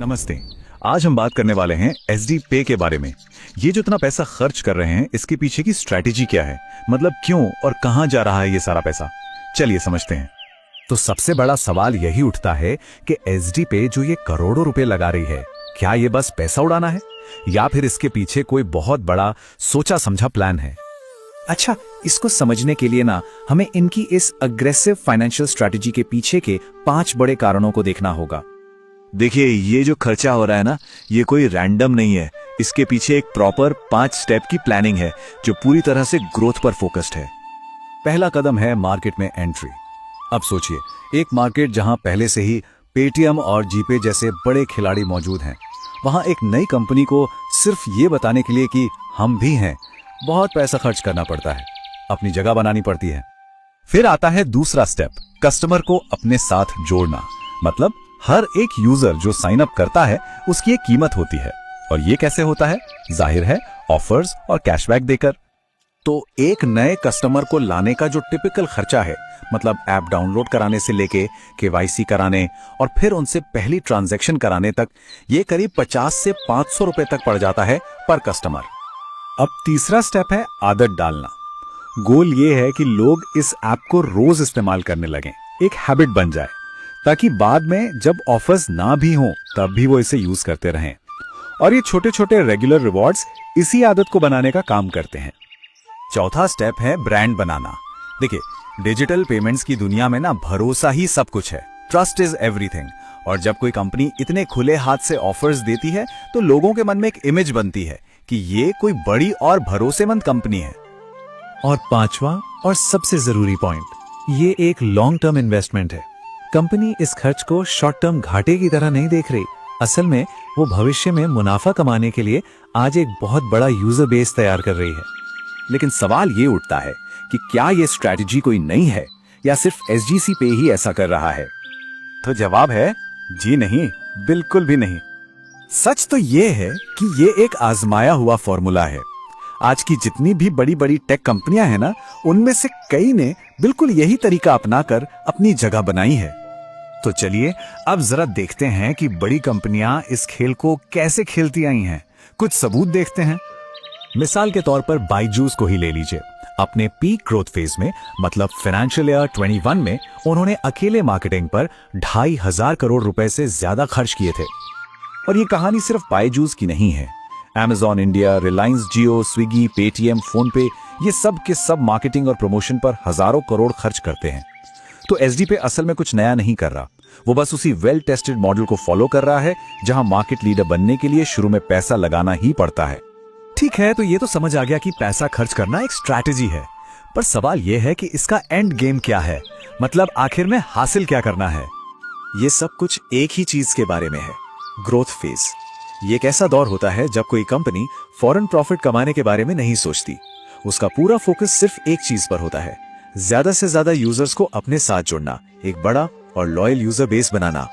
नमस्ते। आज हम बात करने वाले हैं एसडी पे के बारे में। ये जो इतना पैसा खर्च कर रहे हैं, इसके पीछे की स्ट्रैटेजी क्या है, मतलब क्यों और कहां जा रहा है ये सारा पैसा, चलिए समझते हैं। तो सबसे बड़ा सवाल यही उठता है कि एसडी पे जो ये करोड़ों रुपए लगा रही है, क्या ये बस पैसा उड़ाना है या फिर इसके पीछे कोई बहुत बड़ा सोचा समझा प्लान है। अच्छा, इसको समझने के लिए ना हमें इनकी इस अग्रेसिव फाइनेंशियल स्ट्रैटेजी के पीछे के 5 बड़े कारणों को देखना होगा। देखिए, ये जो खर्चा हो रहा है ना, ये कोई रैंडम नहीं है। इसके पीछे एक प्रॉपर 5 स्टेप की प्लानिंग है जो पूरी तरह से ग्रोथ पर फोकस्ड है। पहला कदम है मार्केट में एंट्री। अब सोचिए, एक मार्केट जहां पहले से ही पेटीएम और जीपे जैसे बड़े खिलाड़ी मौजूद हैं, वहां एक नई कंपनी को सिर्फ ये बताने के लिए कि हम भी हैं, बहुत पैसा खर्च करना पड़ता है, अपनी जगह बनानी पड़ती है। फिर आता है दूसरा स्टेप, कस्टमर को अपने साथ जोड़ना। मतलब हर एक यूजर जो साइन अप करता है उसकी एक कीमत होती है, और ये कैसे होता है? जाहिर है ऑफर्स और कैशबैक देकर। तो एक नए कस्टमर को लाने का जो टिपिकल खर्चा है, मतलब ऐप डाउनलोड कराने से लेके केवाईसी कराने और फिर उनसे पहली ट्रांजैक्शन कराने तक, ये करीब 50 से 500 रुपए तक पड़ जाता है पर कस्टमर। अब तीसरा स्टेप है आदत डालना। गोल ये है कि लोग इस ऐप को रोज इस्तेमाल करने लगें, एक हैबिट बन जाए, ताकि बाद में जब ऑफर्स ना भी हों तब भी वो इसे यूज करते रहें। और ये छोटे छोटे रेगुलर रिवॉर्ड्स इसी आदत को बनाने का काम करते हैं। चौथा स्टेप है ब्रांड बनाना। देखिए, डिजिटल पेमेंट्स की दुनिया में ना भरोसा ही सब कुछ है। Trust is everything. और जब कोई कंपनी इतने खुले हाथ से ऑफर्स देती है तो लोगों के मन में एक इमेज बनती है कि ये कोई बड़ी और भरोसेमंद कंपनी है। और पांचवा और सबसे जरूरी पॉइंट, ये एक लॉन्ग टर्म इन्वेस्टमेंट है। कंपनी इस खर्च को शॉर्ट टर्म घाटे की तरह नहीं देख रही। असल में वो भविष्य में मुनाफा कमाने के लिए आज एक बहुत बड़ा यूजर बेस तैयार कर रही है। लेकिन सवाल ये उठता है कि क्या ये स्ट्रैटेजी कोई नई है या सिर्फ एसजीसी पे ही ऐसा कर रहा है? तो जवाब है जी नहीं, बिल्कुल भी नहीं। सच तो ये है कि ये एक आजमाया हुआ फॉर्मूला है। आज की जितनी भी बड़ी बड़ी टेक कंपनियां हैं ना, उनमें से कई ने बिल्कुल यही तरीका अपनाकर अपनी जगह बनाई है। तो चलिए अब जरा देखते हैं कि बड़ी कंपनियां इस खेल को कैसे खेलती आई हैं। कुछ सबूत देखते हैं। मिसाल के तौर पर बायजूस को ही ले लीजिए। अपने पीक ग्रोथ फेज में, मतलब फाइनेंशियल ईयर 21 में, उन्होंने अकेले मार्केटिंग पर 2,500 करोड़ रुपए से ज्यादा खर्च किए थे। और ये कहानी सिर्फ बायजूस की नहीं है। Amazon इंडिया, रिलायंस जियो, स्विगी, पेटीएम, फोन पे, ये सब के सब मार्केटिंग और प्रमोशन पर हजारों करोड़ खर्च करते हैं। तो एसडी पे असल में कुछ नया नहीं कर रहा। वो बस उसी वेल टेस्टेड मॉडल को फॉलो कर रहा है, जहां मार्केट लीडर बनने के लिए शुरू में पैसा लगाना ही पड़ता है। ठीक है, तो ये तो समझ आ गया कि पैसा खर्च करना एक स्ट्रैटेजी है, पर सवाल यह है कि इसका एंड गेम क्या है, मतलब आखिर में हासिल क्या करना है। ये सब कुछ एक ही चीज के बारे में है, ग्रोथ फेज। ये एक ऐसा दौर होता है जब कोई कंपनी फौरन प्रॉफिट कमाने के बारे में नहीं सोचती। उसका पूरा फोकस सिर्फ एक चीज पर होता है, ज्यादा से ज्यादा यूजर्स को अपने साथ जोड़ना, एक बड़ा और लॉयल यूजर बेस बनाना।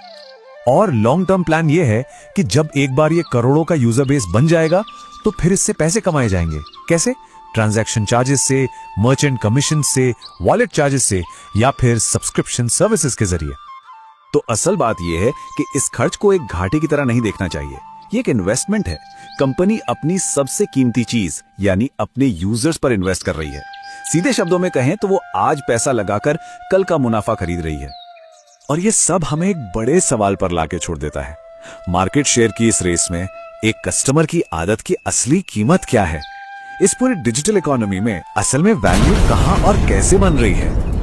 और लॉन्ग टर्म प्लान ये है कि जब एक बार ये करोड़ों का यूजर बेस बन जाएगा तो फिर इससे पैसे कमाए जाएंगे। कैसे? ट्रांजैक्शन चार्जेस से, मर्चेंट कमीशन से, वॉलेट चार्जेस से, या फिर सब्सक्रिप्शन सर्विसेज के जरिए। तो असल बात यह है कि इस खर्च को एक घाटे की तरह नहीं देखना चाहिए। ये एक इन्वेस्टमेंट है। कंपनी अपनी सबसे कीमती चीज यानी अपने यूजर्स पर इन्वेस्ट कर रही है। सीधे शब्दों में कहें तो वो आज पैसा लगाकर कल का मुनाफा खरीद रही है। और ये सब हमें एक बड़े सवाल पर लाके छोड़ देता है। मार्केट शेयर की इस रेस में एक कस्टमर की आदत की असली कीमत क्या है? इस पूरी डिजिटल इकोनॉमी में असल में वैल्यू कहां और कैसे बन रही है?